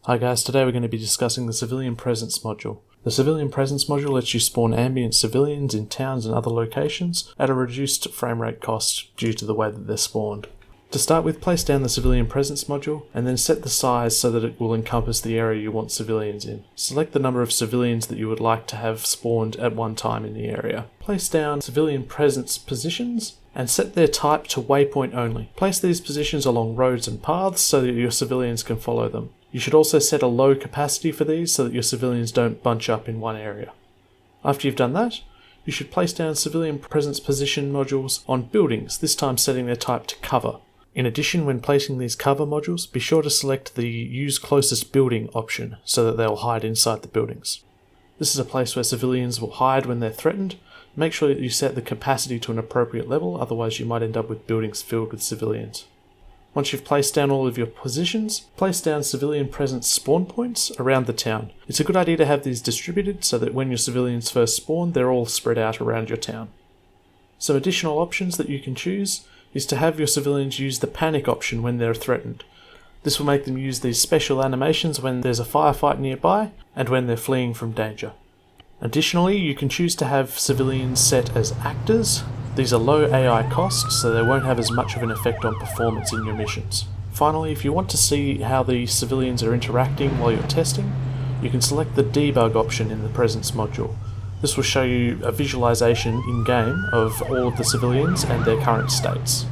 Hi guys, today we're going to be discussing the Civilian Presence module. The Civilian Presence module lets you spawn ambient civilians in towns and other locations at a reduced frame rate cost due to the way that they're spawned. To start with, place down the Civilian Presence module and then set the size so that it will encompass the area you want civilians in. Select the number of civilians that you would like to have spawned at one time in the area. Place down Civilian Presence positions and set their type to waypoint only. Place these positions along roads and paths so that your civilians can follow them. You should also set a low capacity for these so that your civilians don't bunch up in one area. After you've done that, you should place down Civilian Presence position modules on buildings, this time setting their type to cover. In addition, when placing these cover modules, be sure to select the Use Closest Building option so that they'll hide inside the buildings. This is a place where civilians will hide when they're threatened. Make sure that you set the capacity to an appropriate level, otherwise you might end up with buildings filled with civilians. Once you've placed down all of your positions, place down Civilian Presence spawn points around the town. It's a good idea to have these distributed so that when your civilians first spawn, they're all spread out around your town. Some additional options that you can choose is to have your civilians use the panic option when they're threatened. This will make them use these special animations when there's a firefight nearby and when they're fleeing from danger. Additionally, you can choose to have civilians set as actors. These are low AI costs, so they won't have as much of an effect on performance in your missions. Finally, if you want to see how the civilians are interacting while you're testing, you can select the debug option in the Presence module. This will show you a visualization in-game of all of the civilians and their current states.